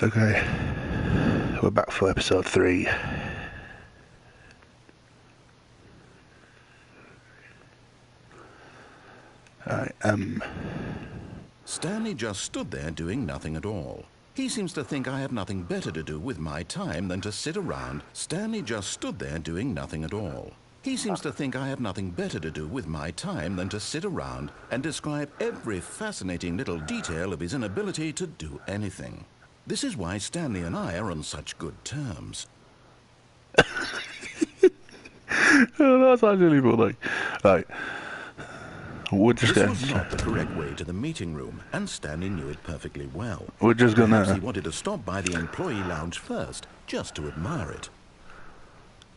Okay, we're back for episode 3. Stanley just stood there doing nothing at all. He seems to think I have nothing better to do with my time than to sit around. Stanley just stood there doing nothing at all. He seems to think I have nothing better to do with my time than to sit around and describe every fascinating little detail of his inability to do anything. This is why Stanley and I are on such good terms. Oh, that's actually funny. Right. We're just This was not the correct way to the meeting room, and Stanley knew it perfectly well. We're just gonna... Perhaps he wanted to stop by the employee lounge first, just to admire it.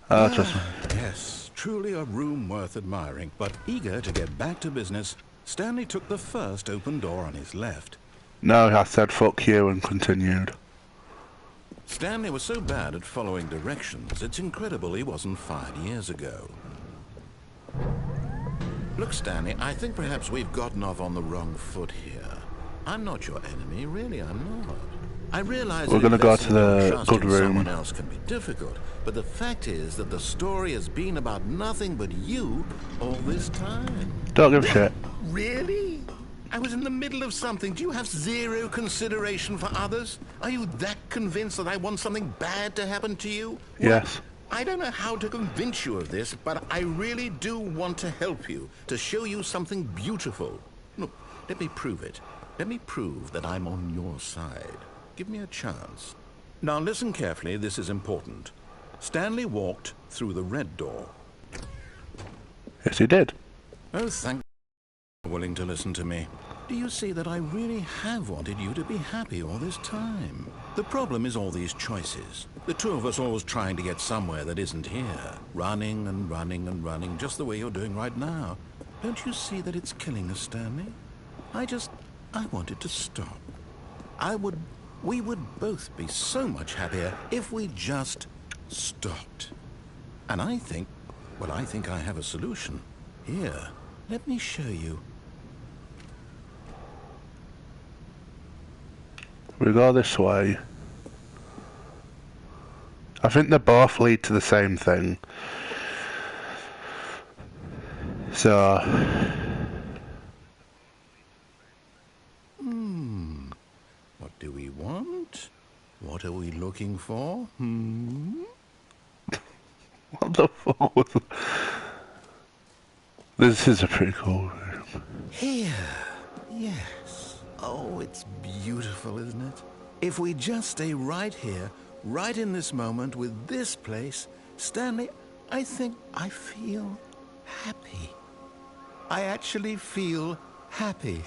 Trust me. Yes, truly a room worth admiring. But eager to get back to business, Stanley took the first open door on his left. No, I said fuck you and continued. Stanley was so bad at following directions, it's incredible he wasn't fired years ago. Look, Stanley, I think perhaps we've gotten off on the wrong foot here. I'm not your enemy, really, I'm not. I realize we're gonna go to the good room. Someone else can be difficult, but the fact is that the story has been about nothing but you all this time. Don't give a shit. Really? I was in the middle of something. Do you have zero consideration for others? Are you that convinced that I want something bad to happen to you? Yes. I don't know how to convince you of this, but I really do want to help you, to show you something beautiful. Look, let me prove it. Let me prove that I'm on your side. Give me a chance. Now listen carefully, this is important. Stanley walked through the red door. Yes, he did. Oh, thank you for willing to listen to me. Do you see that I really have wanted you to be happy all this time? The problem is all these choices. The two of us always trying to get somewhere that isn't here. Running and running and running, just the way you're doing right now. Don't you see that it's killing us, Stanley? I wanted to stop. We would both be so much happier if we just stopped. And I think I have a solution. Here, let me show you. We go this way. I think they both lead to the same thing. So... What do we want? What are we looking for? What the fuck was that? This is a pretty cool room. Here. Yes. Oh, it's beautiful, isn't it? If we just stay right here, right in this moment with this place, Stanley, I think I feel happy. I actually feel happy.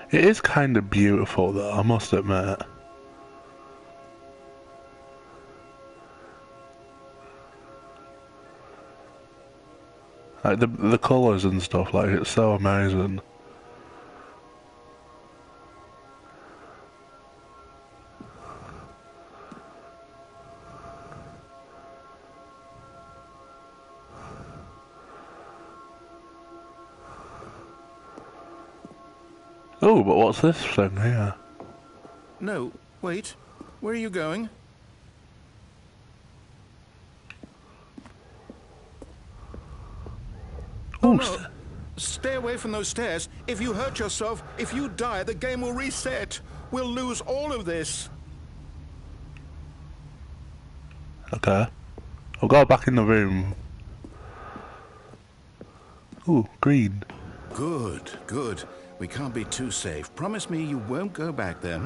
It is kind of beautiful though, I must admit. Like the colours and stuff, like it's so amazing. Oh, but what's this thing here? No, wait. Where are you going? Oh no! Stay away from those stairs. If you hurt yourself, if you die, the game will reset. We'll lose all of this. Okay. I'll go back in the room. Ooh, green. Good, good. We can't be too safe. Promise me you won't go back there.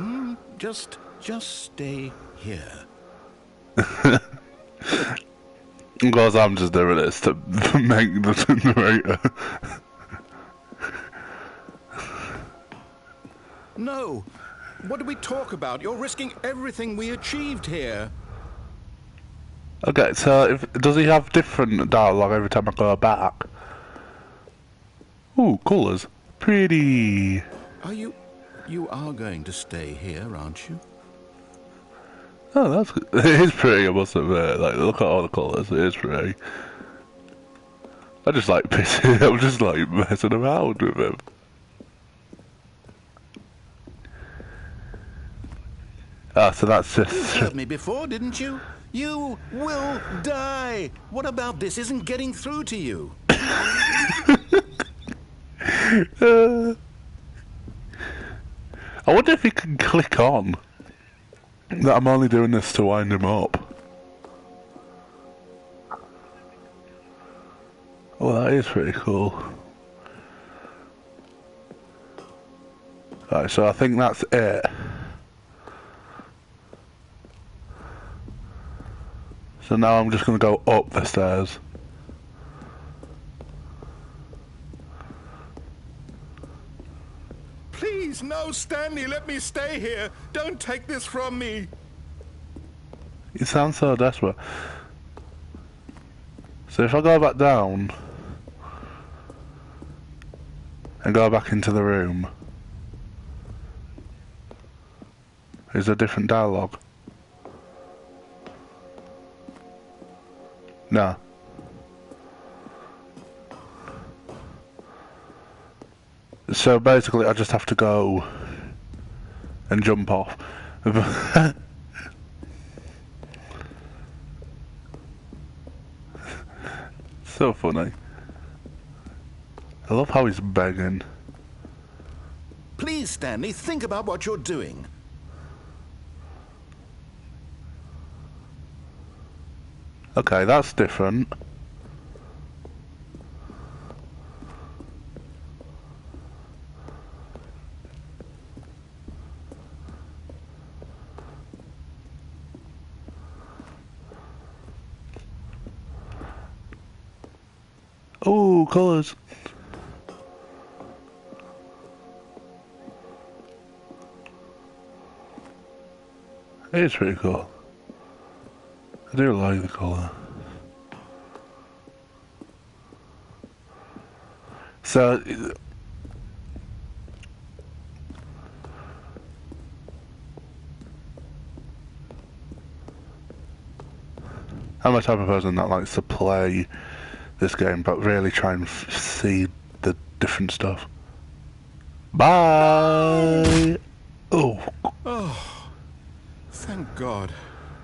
Just stay here. Because I'm just doing this to make the narrator. No! What do we talk about? You're risking everything we achieved here. Okay, so does he have different dialogue every time I go back? Ooh, colours. Pretty. You are going to stay here, aren't you? Oh, that's good. It is pretty, I must admit. Like, look at all the colours, it is pretty. I just like pissing, I'm just like messing around with him. Ah, so that's You just... heard me before, didn't you? You will die. What about this isn't getting through to you? I wonder if he can click on that I'm only doing this to wind him up. Oh, that is pretty cool. Right, so I think that's it. So now I'm just going to go up the stairs. Please, no, Stanley, let me stay here. Don't take this from me. You sound so desperate. So if I go back down and go back into the room, is there different dialogue? No. So basically I just have to go and jump off. So funny. I love how he's begging. Please, Stanley, think about what you're doing. Okay, that's different. Oh, colours. It is pretty cool. I do like the colour. So, I'm a type of person that likes to play this game, but really try and see the different stuff. Bye! Oh. Oh, thank God.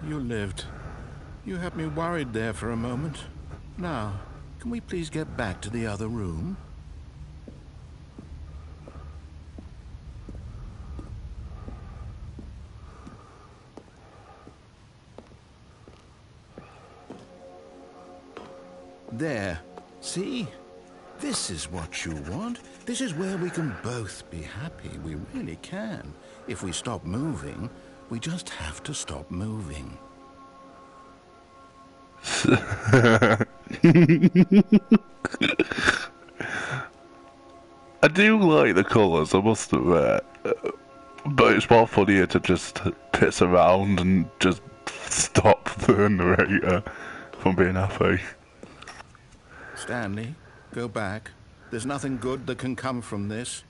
You lived. You had me worried there for a moment. Now, can we please get back to the other room? There. See? This is what you want. This is where we can both be happy. We really can. If we stop moving, we just have to stop moving. I do like the colours, I must admit. But it's more funnier to just piss around and just stop the narrator from being happy. Stanley, go back. There's nothing good that can come from this.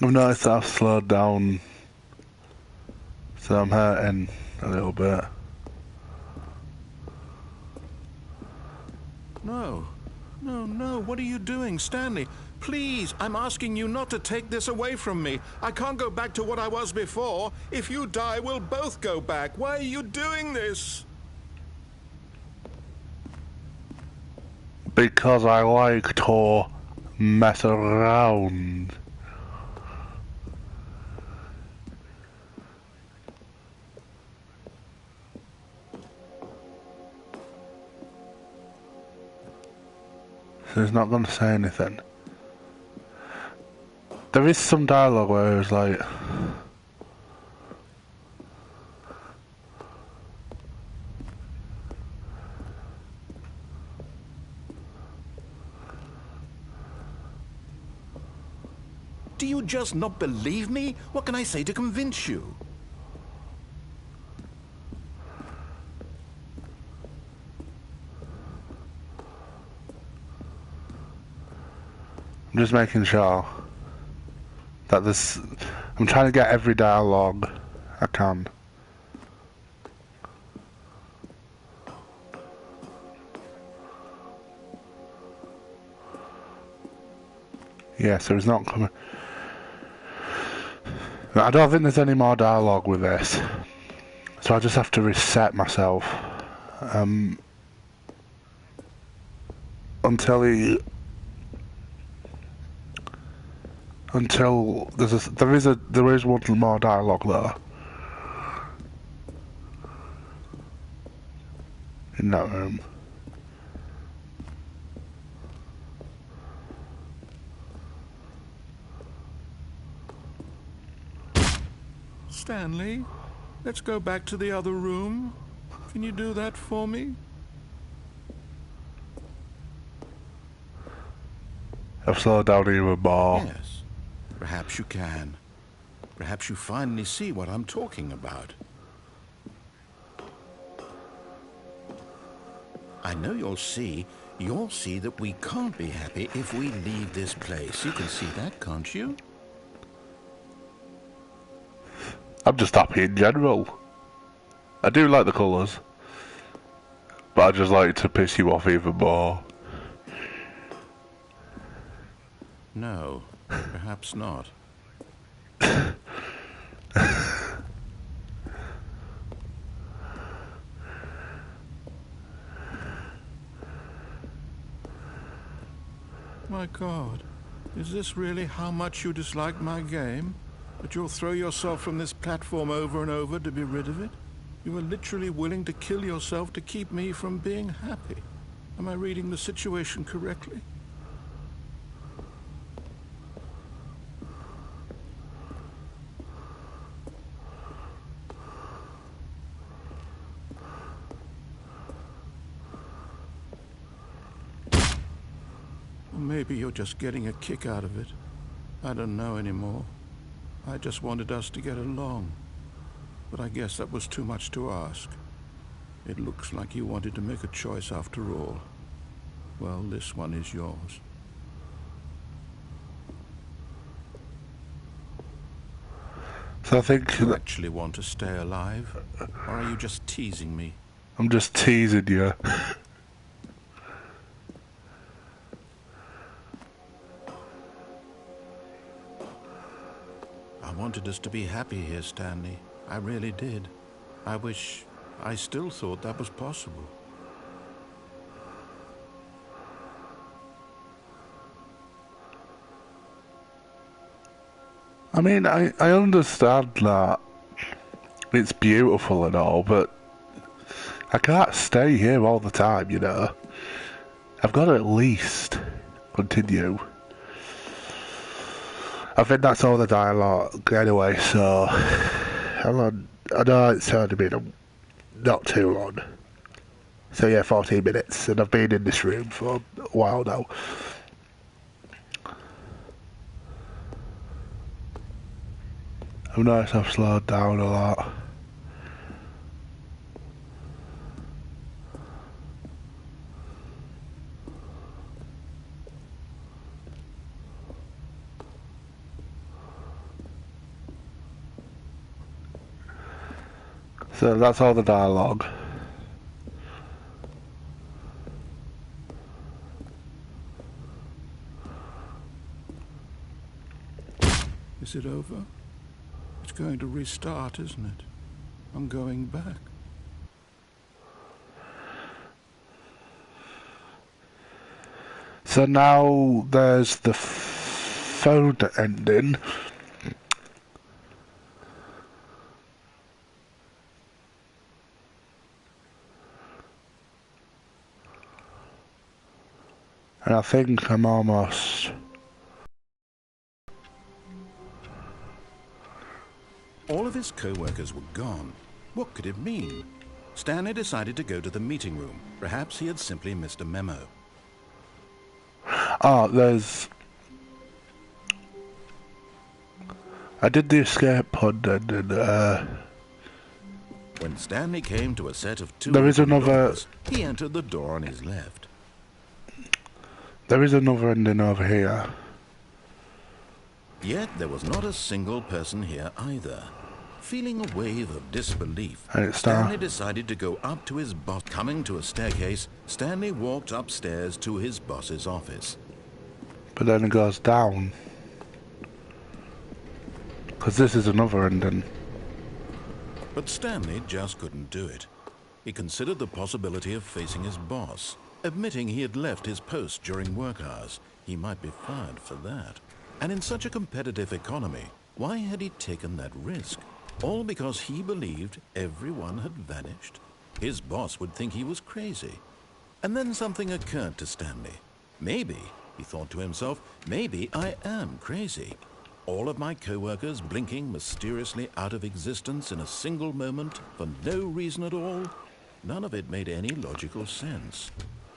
I've noticed that I've slowed down, so I'm hurting a little bit. No. No, no. What are you doing, Stanley? Please, I'm asking you not to take this away from me. I can't go back to what I was before. If you die, we'll both go back. Why are you doing this? Because I like to mess around. So he's not going to say anything. There is some dialogue where it's like... Do you just not believe me? What can I say to convince you? I'm just making sure that this. I'm trying to get every dialogue I can. Yeah, so it's not coming. I don't think there's any more dialogue with this, so I just have to reset myself until there is one more dialogue there in that room. Stanley, let's go back to the other room. Can you do that for me? I've slowed down even more. Yes, perhaps you can. Perhaps you finally see what I'm talking about. I know you'll see that we can't be happy if we leave this place. You can see that, can't you? I'm just happy in general. I do like the colours, but I just like to piss you off even more. No, perhaps not. My God, is this really how much you dislike my game? That you'll throw yourself from this platform over and over to be rid of it? You were literally willing to kill yourself to keep me from being happy. Am I reading the situation correctly? Or maybe you're just getting a kick out of it. I don't know anymore. I just wanted us to get along. But I guess that was too much to ask. It looks like you wanted to make a choice after all. Well, this one is yours. So I think Do you actually want to stay alive? Or are you just teasing me? I'm just teasing you. I wanted us to be happy here, Stanley. I really did. I still thought that was possible. I mean, I understand that it's beautiful and all, but I can't stay here all the time, you know. I've got to at least continue. I think that's all the dialogue anyway, so I know it's only been not too long. So yeah, 14 minutes, and I've been in this room for a while now. I've noticed I've slowed down a lot. So that's all the dialogue. Is it over? It's going to restart, isn't it? I'm going back. So now there's the phone ending. And I think I'm almost... All of his co-workers were gone. What could it mean? Stanley decided to go to the meeting room. Perhaps he had simply missed a memo. Oh, there's... I did the escape pod and When Stanley came to a set of two... There is another... doors, he entered the door on his left. There is another ending over here. Yet there was not a single person here either. Feeling a wave of disbelief, And it's Stanley decided to go up to his boss. Coming to a staircase, Stanley walked upstairs to his boss's office. But then it goes down. Because this is another ending. But Stanley just couldn't do it. He considered the possibility of facing his boss. Admitting he had left his post during work hours, he might be fired for that. And in such a competitive economy, why had he taken that risk? All because he believed everyone had vanished? His boss would think he was crazy. And then something occurred to Stanley. Maybe, he thought to himself, maybe I am crazy. All of my co-workers blinking mysteriously out of existence in a single moment for no reason at all? None of it made any logical sense.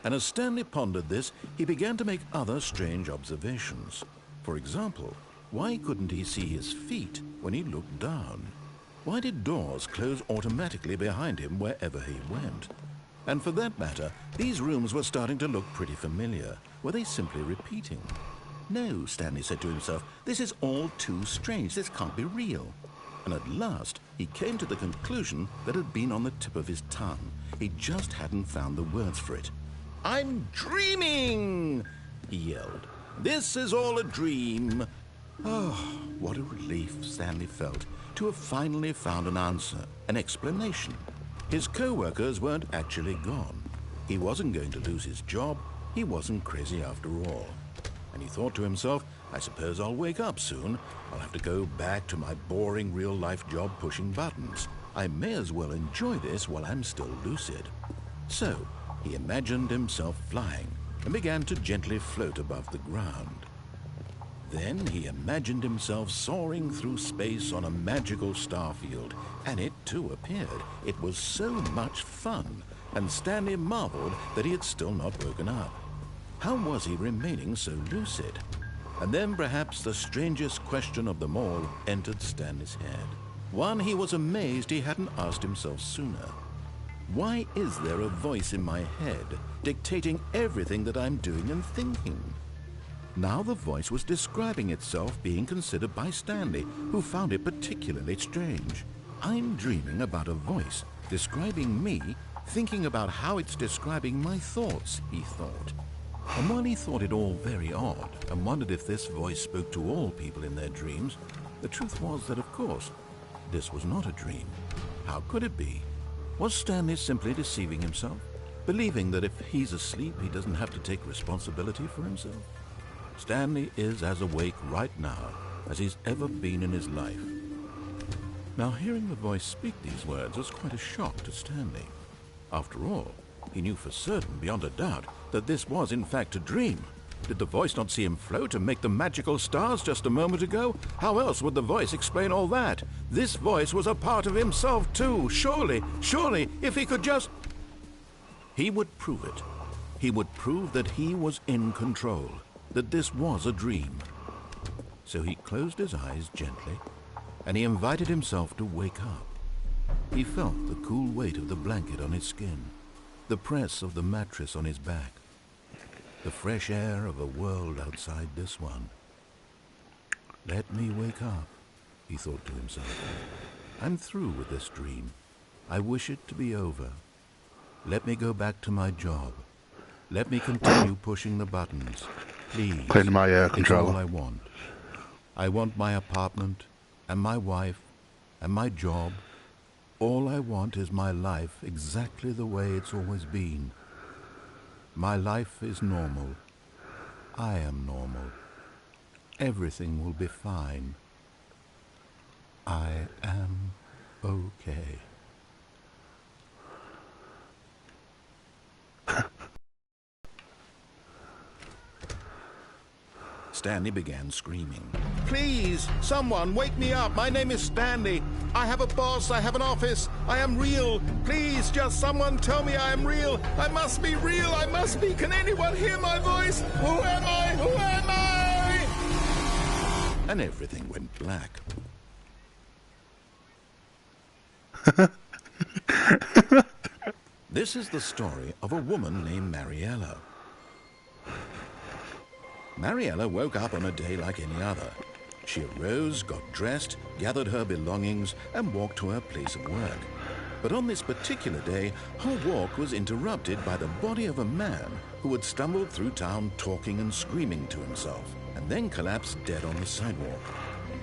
And as Stanley pondered this, he began to make other strange observations. For example, why couldn't he see his feet when he looked down? Why did doors close automatically behind him wherever he went? And for that matter, these rooms were starting to look pretty familiar. Were they simply repeating? No, Stanley said to himself, this is all too strange. This can't be real. And at last, he came to the conclusion that had been on the tip of his tongue. He just hadn't found the words for it. "I'm dreaming!" he yelled. "This is all a dream." Oh, what a relief Stanley felt to have finally found an answer, an explanation. His co-workers weren't actually gone. He wasn't going to lose his job. He wasn't crazy after all. And he thought to himself, I suppose I'll wake up soon. I'll have to go back to my boring real-life job pushing buttons. I may as well enjoy this while I'm still lucid. So, he imagined himself flying and began to gently float above the ground. Then he imagined himself soaring through space on a magical starfield, and it too appeared. It was so much fun, and Stanley marveled that he had still not woken up. How was he remaining so lucid? And then perhaps the strangest question of them all entered Stanley's head. One he was amazed he hadn't asked himself sooner. Why is there a voice in my head dictating everything that I'm doing and thinking? Now the voice was describing itself being considered by Stanley, who found it particularly strange. I'm dreaming about a voice describing me, thinking about how it's describing my thoughts, he thought. And while he thought it all very odd and wondered if this voice spoke to all people in their dreams, the truth was that, of course, this was not a dream. How could it be? Was Stanley simply deceiving himself, believing that if he's asleep, he doesn't have to take responsibility for himself? Stanley is as awake right now as he's ever been in his life. Now, hearing the voice speak these words was quite a shock to Stanley. After all, he knew for certain, beyond a doubt, that this was in fact a dream. Did the voice not see him float and make the magical stars just a moment ago? How else would the voice explain all that? This voice was a part of himself too. Surely, if he could just... He would prove it. He would prove that he was in control, that this was a dream. So he closed his eyes gently, and he invited himself to wake up. He felt the cool weight of the blanket on his skin, the press of the mattress on his back, the fresh air of a world outside this one. Let me wake up, he thought to himself. I'm through with this dream. I wish it to be over. Let me go back to my job. Let me continue pushing the buttons. Please, Clean my air it's controller. all I want. I want my apartment, and my wife, and my job. All I want is my life exactly the way it's always been. My life is normal. I am normal. Everything will be fine. I am okay. Stanley began screaming. Please, someone, wake me up. My name is Stanley. I have a boss. I have an office. I am real. Please, just someone tell me I am real. I must be real. I must be. Can anyone hear my voice? Who am I? Who am I? And everything went black. This is the story of a woman named Mariella. Mariella woke up on a day like any other. She arose, got dressed, gathered her belongings, and walked to her place of work. But on this particular day, her walk was interrupted by the body of a man who had stumbled through town talking and screaming to himself, and then collapsed dead on the sidewalk.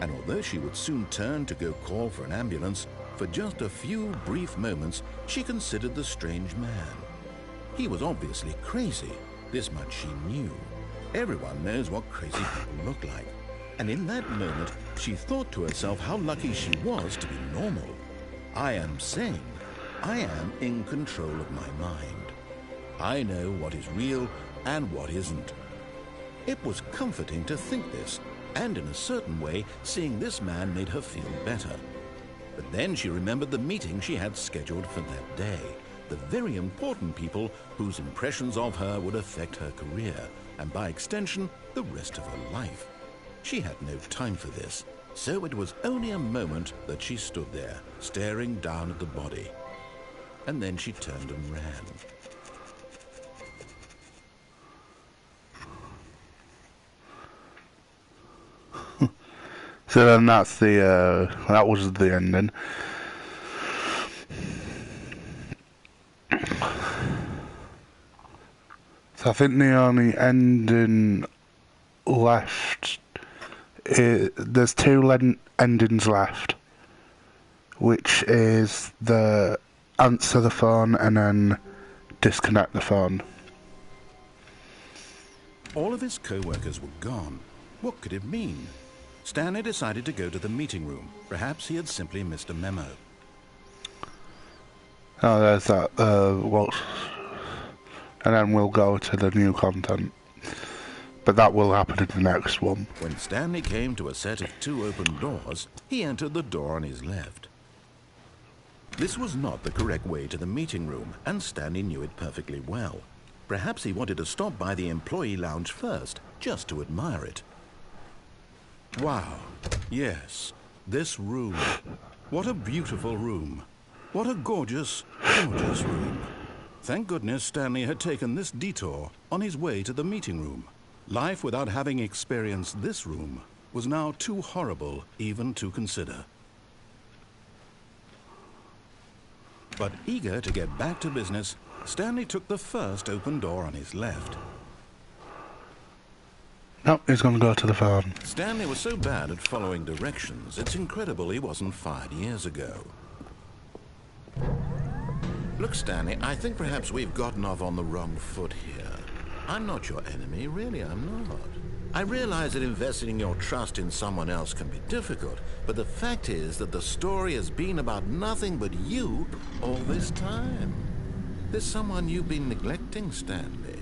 And although she would soon turn to go call for an ambulance, for just a few brief moments she considered the strange man. He was obviously crazy, this much she knew. Everyone knows what crazy people look like. And in that moment, she thought to herself how lucky she was to be normal. I am sane. I am in control of my mind. I know what is real and what isn't. It was comforting to think this, and in a certain way, seeing this man made her feel better. But then she remembered the meeting she had scheduled for that day, the very important people whose impressions of her would affect her career, and by extension, the rest of her life. She had no time for this, so it was only a moment that she stood there, staring down at the body. And then she turned and ran. So then that's that was the ending. So I think the only ending left there's two endings left, which is the answer the phone and then disconnect the phone. All of his co-workers were gone. What could it mean? Stanley decided to go to the meeting room. Perhaps he had simply missed a memo. Oh, there's that. And then we'll go to the new content. But that will happen in the next one. When Stanley came to a set of two open doors, he entered the door on his left. This was not the correct way to the meeting room, and Stanley knew it perfectly well. Perhaps he wanted to stop by the employee lounge first, just to admire it. Wow. Yes, this room. What a beautiful room. What a gorgeous, gorgeous room. Thank goodness Stanley had taken this detour on his way to the meeting room. Life without having experienced this room was now too horrible even to consider. But eager to get back to business, Stanley took the first open door on his left. Nope, he's going to go to the phone. Stanley was so bad at following directions, it's incredible he wasn't fired years ago. Look, Stanley, I think perhaps we've gotten off on the wrong foot here. I'm not your enemy, really, I'm not. I realize that investing your trust in someone else can be difficult, but the fact is that the story has been about nothing but you all this time. There's someone you've been neglecting, Stanley.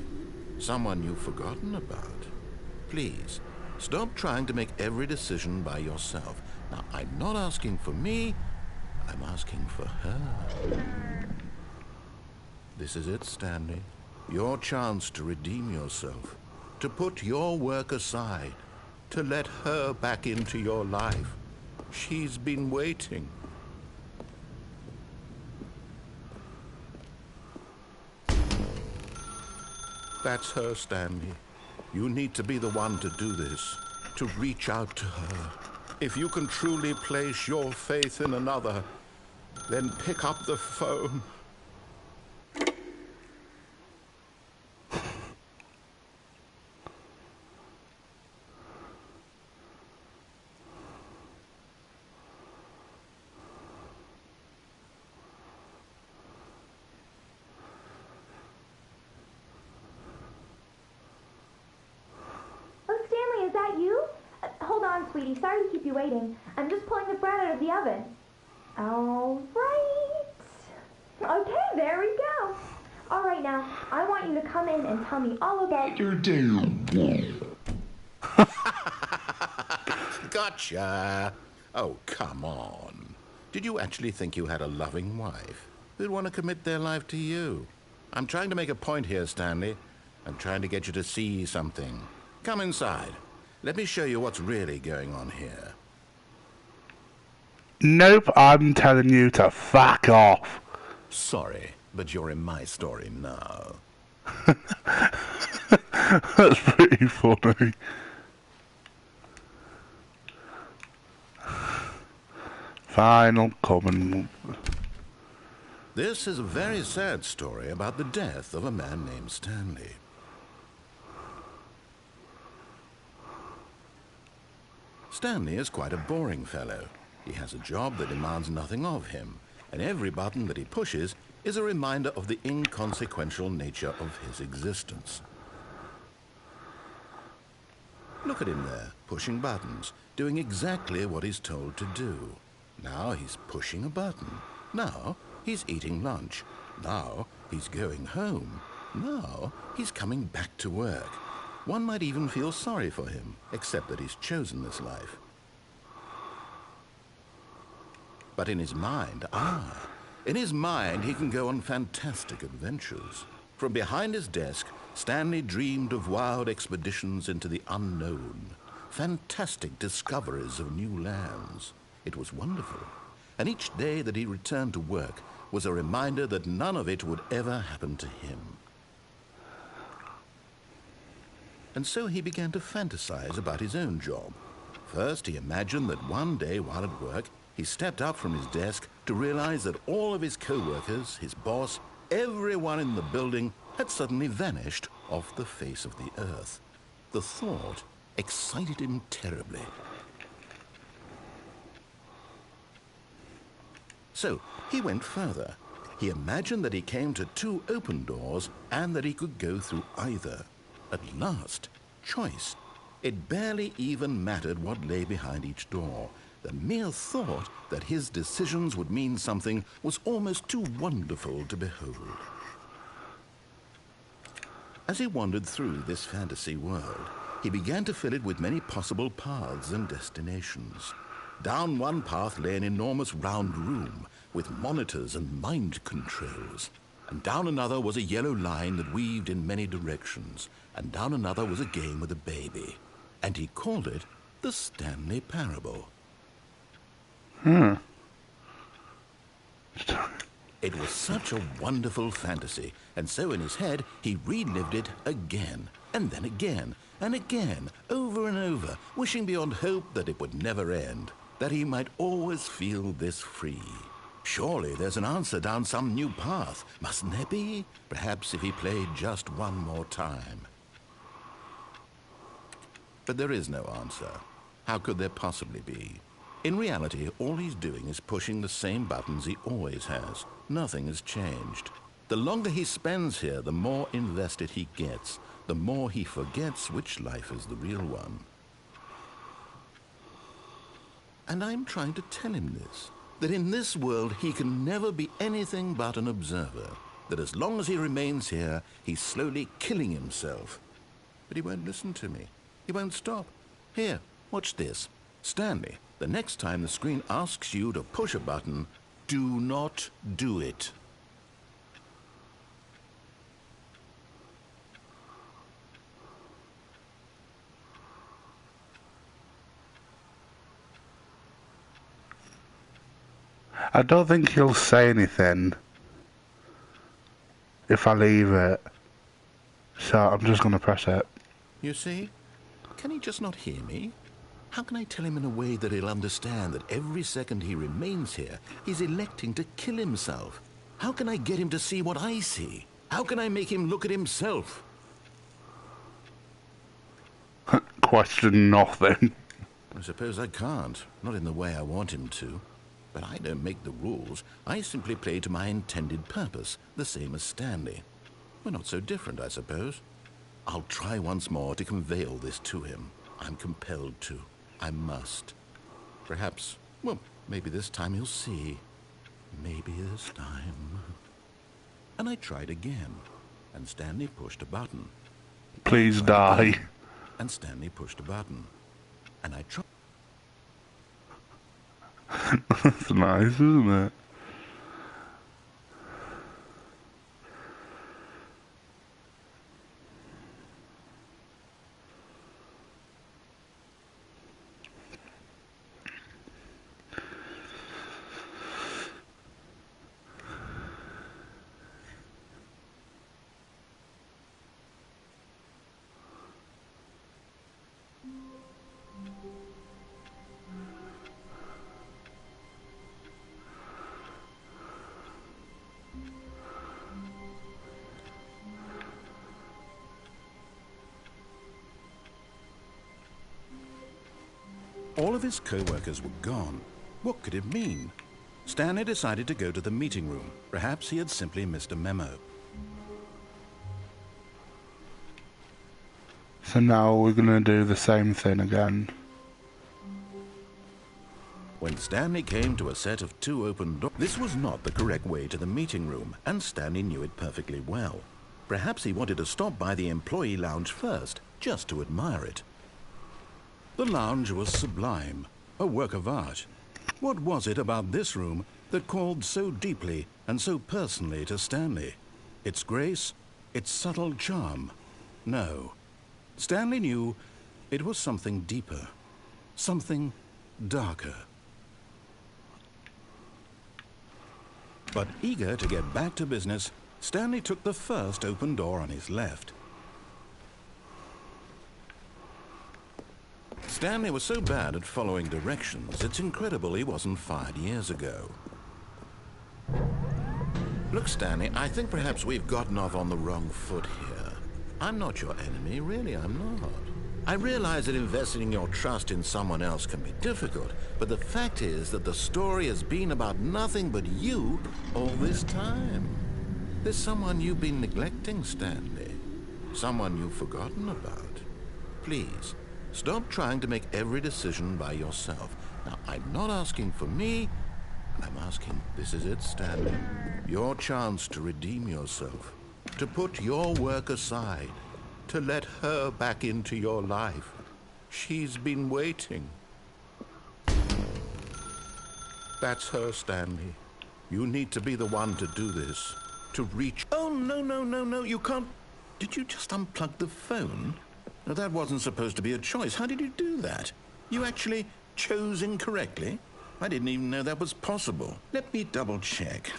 Someone you've forgotten about. Please, stop trying to make every decision by yourself. Now, I'm not asking for me, I'm asking for her. This is it, Stanley. Your chance to redeem yourself. To put your work aside. To let her back into your life. She's been waiting. That's her, Stanley. You need to be the one to do this, to reach out to her. If you can truly place your faith in another, then pick up the phone. Sweetie, sorry to keep you waiting. I'm just pulling the bread out of the oven. All right. Okay, there we go. All right, now, I want you to come in and tell me all about your day. Gotcha. Oh, come on. Did you actually think you had a loving wife who'd want to commit their life to you? I'm trying to make a point here, Stanley. I'm trying to get you to see something. Come inside. Let me show you what's really going on here. Nope, I'm telling you to fuck off. Sorry, but you're in my story now. That's pretty funny. Fine, I'll come and... This is a very sad story about the death of a man named Stanley. Stanley is quite a boring fellow. He has a job that demands nothing of him, and every button that he pushes is a reminder of the inconsequential nature of his existence. Look at him there, pushing buttons, doing exactly what he's told to do. Now he's pushing a button. Now he's eating lunch. Now he's going home. Now he's coming back to work. One might even feel sorry for him, except that he's chosen this life. But in his mind, in his mind he can go on fantastic adventures. From behind his desk, Stanley dreamed of wild expeditions into the unknown, fantastic discoveries of new lands. It was wonderful, and each day that he returned to work was a reminder that none of it would ever happen to him. And so he began to fantasize about his own job. First, he imagined that one day while at work, he stepped up from his desk to realize that all of his co-workers, his boss, everyone in the building had suddenly vanished off the face of the earth. The thought excited him terribly. So he went further. He imagined that he came to two open doors and that he could go through either. At last, choice. It barely even mattered what lay behind each door. The mere thought that his decisions would mean something was almost too wonderful to behold. As he wandered through this fantasy world, he began to fill it with many possible paths and destinations. Down one path lay an enormous round room with monitors and mind controls. And down another was a yellow line that weaved in many directions. And down another was a game with a baby. And he called it the Stanley Parable. It was such a wonderful fantasy, and so in his head he relived it again, and then again, and again, over and over, wishing beyond hope that it would never end, that he might always feel this free. Surely there's an answer down some new path, mustn't there be? Perhaps if he played just one more time. But there is no answer. How could there possibly be? In reality, all he's doing is pushing the same buttons he always has. Nothing has changed. The longer he spends here, the more invested he gets, the more he forgets which life is the real one. And I'm trying to tell him this, that in this world he can never be anything but an observer, that as long as he remains here, he's slowly killing himself. But he won't listen to me. He won't stop. Here, watch this. Stanley, the next time the screen asks you to push a button, do not do it. I don't think he'll say anything if I leave it. So I'm just going to press it. You see? Can he just not hear me? How can I tell him in a way that he'll understand that every second he remains here, he's electing to kill himself? How can I get him to see what I see? How can I make him look at himself? Question nothing. I suppose I can't. Not in the way I want him to. But I don't make the rules. I simply play to my intended purpose, the same as Stanley. We're not so different, I suppose. I'll try once more to convey all this to him. I'm compelled to. I must. Perhaps, well, maybe this time he'll see. Maybe this time. And I tried again, and Stanley pushed a button. Please die. And Stanley pushed a button. And I tried. That's nice, isn't it? All of his co-workers were gone. What could it mean? Stanley decided to go to the meeting room. Perhaps he had simply missed a memo. So now we're gonna do the same thing again. When Stanley came to a set of 2 open doors, this was not the correct way to the meeting room, and Stanley knew it perfectly well. Perhaps he wanted to stop by the employee lounge first, just to admire it. The lounge was sublime, a work of art. What was it about this room that called so deeply and so personally to Stanley? Its grace, its subtle charm? No. Stanley knew it was something deeper, something darker. But eager to get back to business, Stanley took the first open door on his left. Stanley was so bad at following directions, it's incredible he wasn't fired years ago. Look, Stanley, I think perhaps we've gotten off on the wrong foot here. I'm not your enemy, really, I'm not. I realize that investing your trust in someone else can be difficult, but the fact is that the story has been about nothing but you all this time. There's someone you've been neglecting, Stanley. Someone you've forgotten about. Please, stop trying to make every decision by yourself. Now, I'm not asking for me, I'm asking, this is it, Stanley. Your chance to redeem yourself, to put your work aside, to let her back into your life. She's been waiting. That's her, Stanley. You need to be the one to do this, to reach... Oh, no, you can't... Did you just unplug the phone? No, that wasn't supposed to be a choice. How did you do that? You actually chose incorrectly? I didn't even know that was possible. Let me double check.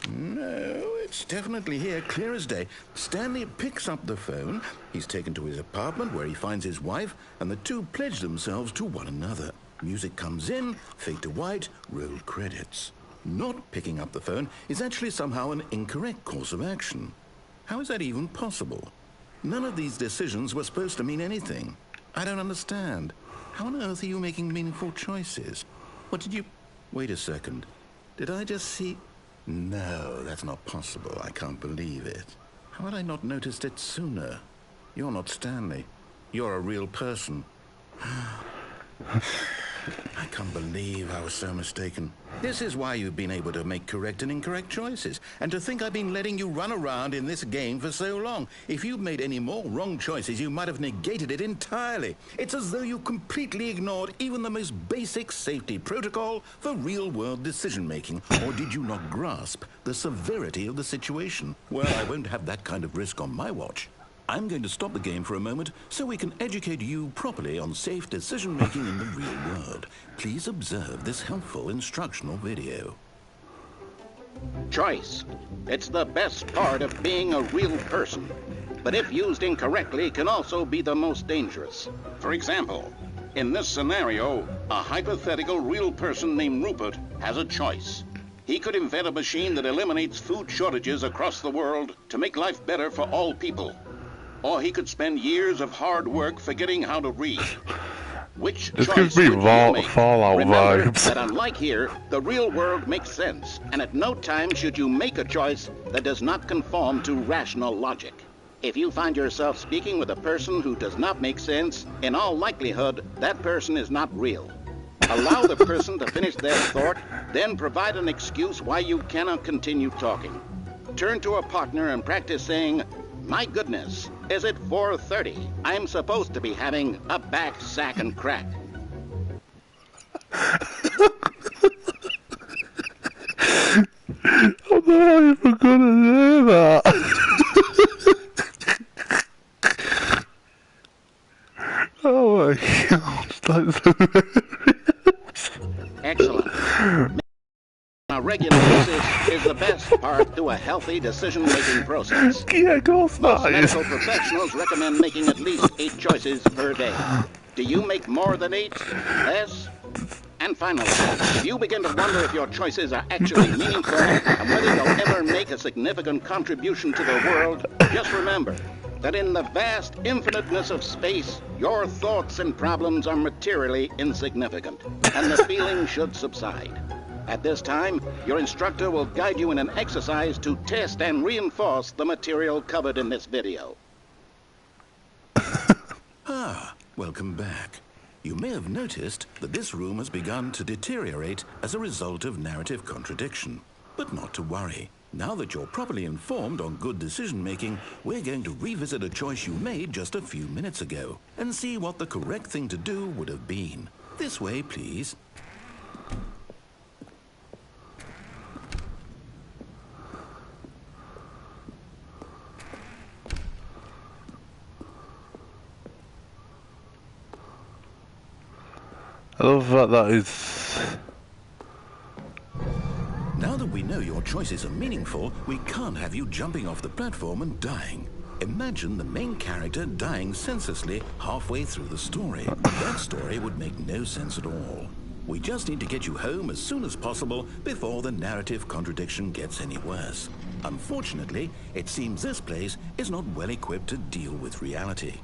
No, it's definitely here, clear as day. Stanley picks up the phone. He's taken to his apartment where he finds his wife, and the two pledge themselves to one another. Music comes in, fade to white, roll credits. Not picking up the phone is actually somehow an incorrect course of action. How is that even possible? None of these decisions were supposed to mean anything. I don't understand. How on earth are you making meaningful choices? What did you... Wait a second. Did I just see... No, that's not possible. I can't believe it. How had I not noticed it sooner? You're not Stanley. You're a real person. I can't believe I was so mistaken. This is why you've been able to make correct and incorrect choices. And to think I've been letting you run around in this game for so long. If you'd made any more wrong choices, you might have negated it entirely. It's as though you completely ignored even the most basic safety protocol for real-world decision-making. Or did you not grasp the severity of the situation? Well, I won't have that kind of risk on my watch. I'm going to stop the game for a moment so we can educate you properly on safe decision-making in the real world. Please observe this helpful instructional video. Choice. It's the best part of being a real person. But if used incorrectly, can also be the most dangerous. For example, in this scenario, a hypothetical real person named Rupert has a choice. He could invent a machine that eliminates food shortages across the world to make life better for all people. Or he could spend years of hard work forgetting how to read. Which this choice gives me would you make? Fallout Remember vibes. that unlike here, the real world makes sense, and at no time should you make a choice that does not conform to rational logic. If you find yourself speaking with a person who does not make sense, in all likelihood, that person is not real. Allow the person to finish their thought, then provide an excuse why you cannot continue talking. Turn to a partner and practice saying, "My goodness, is it 4:30? I'm supposed to be having a back, sack, and crack." I'm not even gonna do that. Oh my god, that's hilarious. Excellent. On a regular basis is the best part to a healthy decision-making process. Yeah, of course Most that is. medical professionals recommend making at least 8 choices per day. Do you make more than 8? Less? And finally, if you begin to wonder if your choices are actually meaningful and whether you'll ever make a significant contribution to the world, just remember, that in the vast infiniteness of space, your thoughts and problems are materially insignificant, and the feeling should subside. At this time, your instructor will guide you in an exercise to test and reinforce the material covered in this video. Welcome back. You may have noticed that this room has begun to deteriorate as a result of narrative contradiction. But not to worry. Now that you're properly informed on good decision-making, we're going to revisit a choice you made just a few minutes ago and see what the correct thing to do would have been. This way, please. I love that is... Now that we know your choices are meaningful, we can't have you jumping off the platform and dying. Imagine the main character dying senselessly halfway through the story. That story would make no sense at all. We just need to get you home as soon as possible before the narrative contradiction gets any worse. Unfortunately, it seems this place is not well equipped to deal with reality.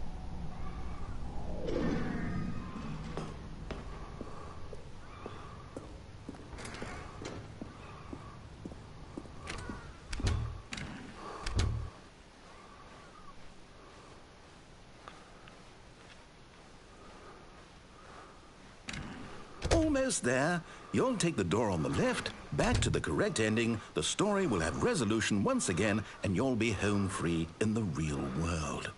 Almost there. You'll take the door on the left, back to the correct ending, the story will have resolution once again, and you'll be home free in the real world.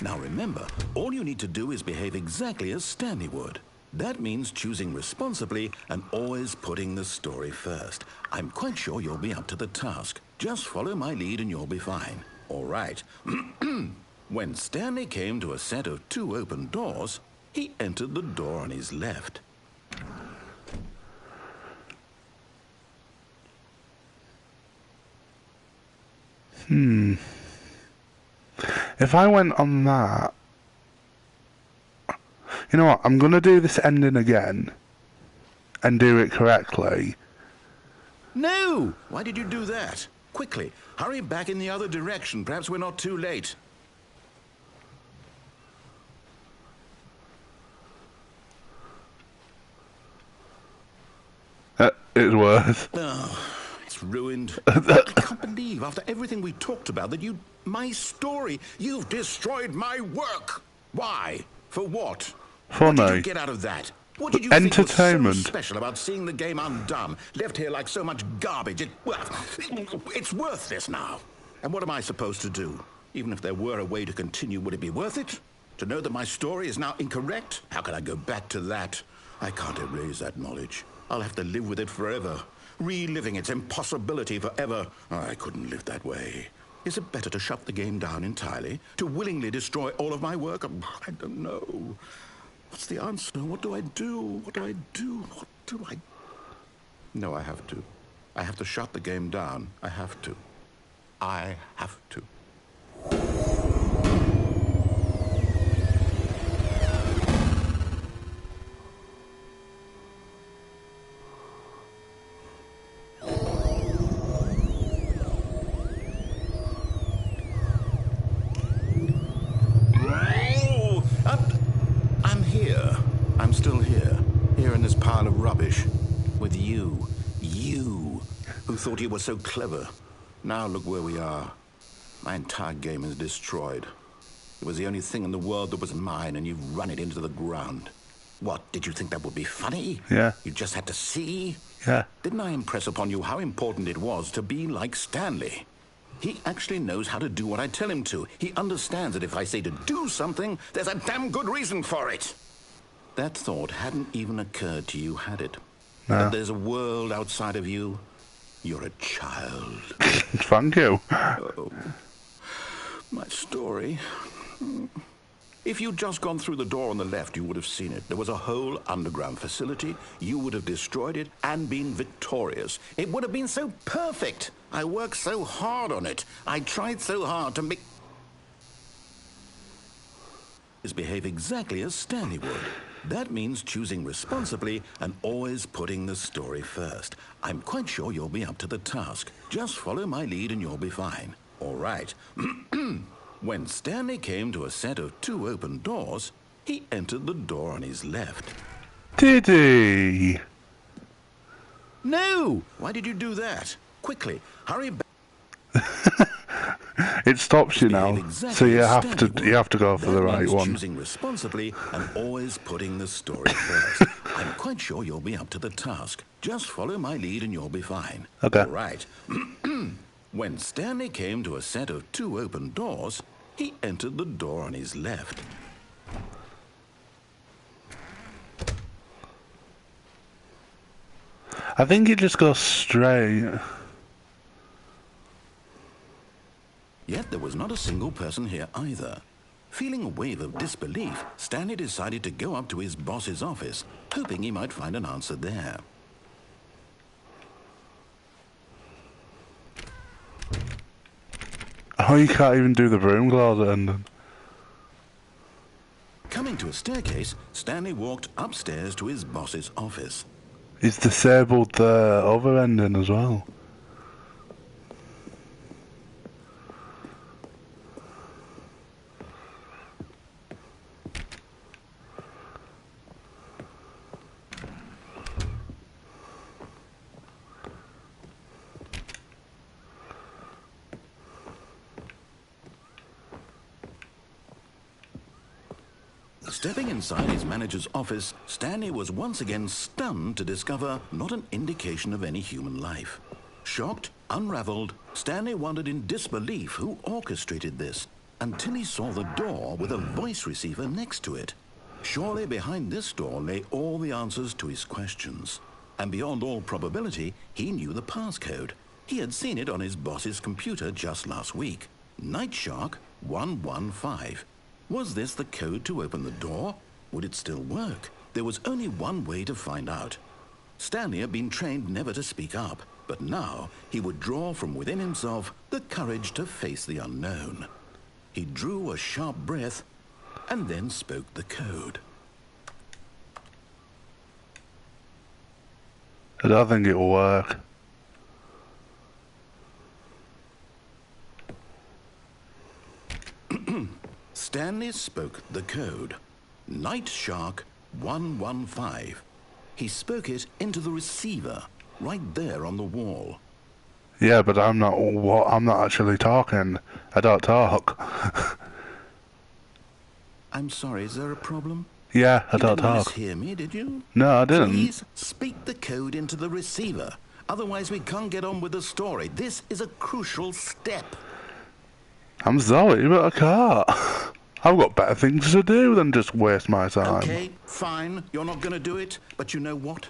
Now remember, all you need to do is behave exactly as Stanley would. That means choosing responsibly and always putting the story first. I'm quite sure you'll be up to the task. Just follow my lead and you'll be fine. All right. When Stanley came to a set of 2 open doors, he entered the door on his left. If I went on that... You know what, I'm gonna do this ending again. And do it correctly. No! Why did you do that? Quickly, hurry back in the other direction. Perhaps we're not too late. It's worse. Oh, it's ruined. I can't believe, after everything we talked about, that you... My story, you've destroyed my work. Why? For what? Funny. What did you get out of that? What did you think was Entertainment. so special about seeing the game undone, left here like so much garbage? It's worthless now. And what am I supposed to do? Even if there were a way to continue, would it be worth it? To know that my story is now incorrect? How can I go back to that? I can't erase that knowledge. I'll have to live with it forever, reliving its impossibility forever. I couldn't live that way. Is it better to shut the game down entirely? To willingly destroy all of my work? I don't know. What's the answer? What do I do? What do I do? What do I... No, I have to. I have to shut the game down. I have to. I have to. I'm still here in this pile of rubbish, with you, who thought you were so clever. Now look where we are. My entire game is destroyed. It was the only thing in the world that was mine, and you've run it into the ground. What, did you think that would be funny? Yeah. You just had to see? Yeah. Didn't I impress upon you how important it was to be like Stanley? He actually knows how to do what I tell him to. He understands that if I say to do something, there's a damn good reason for it. That thought hadn't even occurred to you, had it? No. That there's a world outside of you. You're a child. Thank you. Oh, my story. If you'd just gone through the door on the left, you would have seen it. There was a whole underground facility. You would have destroyed it and been victorious. It would have been so perfect. I worked so hard on it. I tried so hard to make... behave exactly as Stanley would. That means choosing responsibly and always putting the story first. I'm quite sure you'll be up to the task. Just follow my lead and you'll be fine. All right. When Stanley came to a set of 2 open doors, he entered the door on his left. Did he? No! Why did you do that? Quickly, hurry back. It stops you now, Exactly so you as have Stanley to go for that the right means one. choosing responsibly and always putting the story first. I'm quite sure you'll be up to the task. Just follow my lead and you'll be fine. Okay. All right. When Stanley came to a set of 2 open doors, he entered the door on his left. I think it just goes straight. Yet there was not a single person here either. Feeling a wave of disbelief, Stanley decided to go up to his boss's office, hoping he might find an answer there. Oh, you can't even do the broom closet ending. Coming to a staircase, Stanley walked upstairs to his boss's office. He's disabled the other ending as well. Stepping inside his manager's office, Stanley was once again stunned to discover not an indication of any human life. Shocked, unraveled, Stanley wondered in disbelief who orchestrated this, until he saw the door with a voice receiver next to it. Surely behind this door lay all the answers to his questions. And beyond all probability, he knew the passcode. He had seen it on his boss's computer just last week. Night Shark 115. Was this the code to open the door? Would it still work? There was only one way to find out. Stanley had been trained never to speak up, but now he would draw from within himself the courage to face the unknown. He drew a sharp breath and then spoke the code. I don't think it'll work. Stanley spoke the code. Night Shark 115. He spoke it into the receiver, right there on the wall. Yeah, but I'm not actually talking. I don't talk. I'm sorry, is there a problem? Yeah, I You don't didn't talk. mishear me, did you? No, I didn't. Please speak the code into the receiver. Otherwise, we can't get on with the story. This is a crucial step. I'm sorry, but I can't. I've got better things to do than just waste my time. Okay, fine. You're not going to do it. But you know what?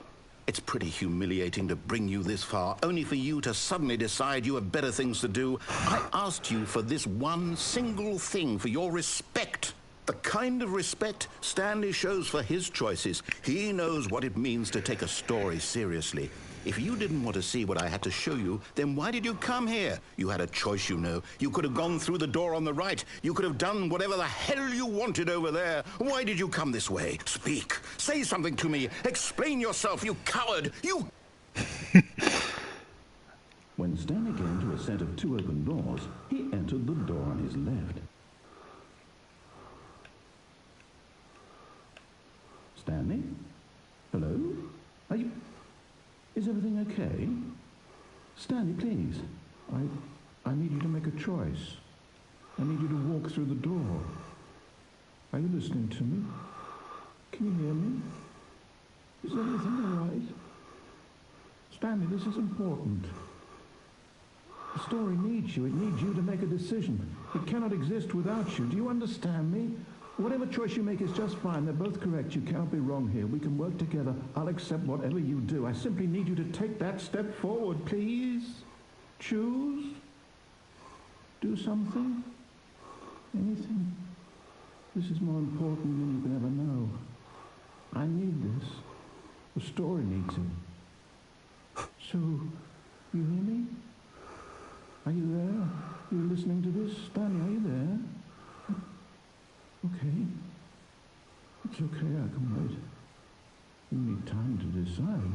It's pretty humiliating to bring you this far, only for you to suddenly decide you have better things to do. I asked you for this one single thing, for your respect. The kind of respect Stanley shows for his choices. He knows what it means to take a story seriously. If you didn't want to see what I had to show you, then why did you come here? You had a choice, you know. You could have gone through the door on the right. You could have done whatever the hell you wanted over there. Why did you come this way? Speak. Say something to me. Explain yourself, you coward. You... When Stanley came to a set of 2 open doors, he entered the door on his left. Stanley? Hello? Are you... Is everything okay? Stanley, please. I need you to make a choice. I need you to walk through the door. Are you listening to me? Can you hear me? Is everything all right? Stanley, this is important. The story needs you. It needs you to make a decision. It cannot exist without you. Do you understand me? Whatever choice you make is just fine. They're both correct. You cannot be wrong here. We can work together. I'll accept whatever you do. I simply need you to take that step forward, please. Choose. Do something. Anything. This is more important than you can ever know. I need this. The story needs it. So, you hear me? Are you there? Are you listening to this? Stanley, are you there? Okay. It's okay, I can wait. You need time to decide.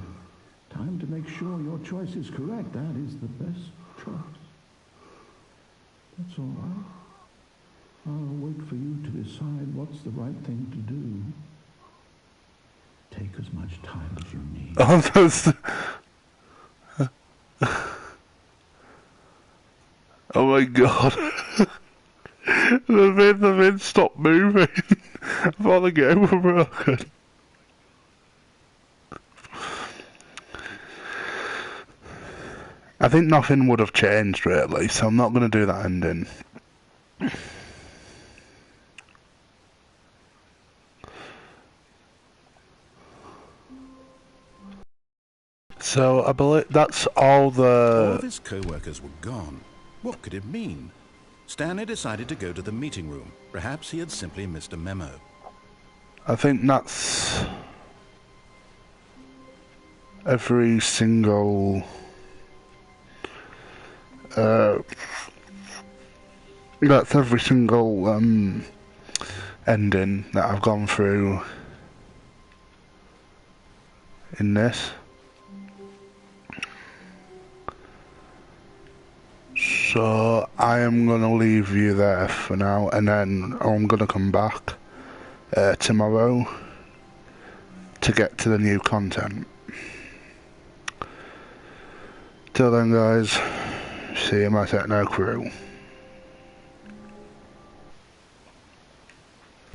Time to make sure your choice is correct. That is the best choice. That's all right. I'll wait for you to decide what's the right thing to do. Take as much time as you need. Oh, that's... Oh my god. the vid stopped moving. I thought the game was broken. I think nothing would have changed really, so I'm not going to do that ending. So I believe that's all the... All of his co-workers were gone. What could it mean? Stanley decided to go to the meeting room. Perhaps he had simply missed a memo. I think that's... every single... that's every single ending that I've gone through in this. So I am going to leave you there for now, and then I'm going to come back tomorrow to get to the new content. Till then guys, see you in my techno crew.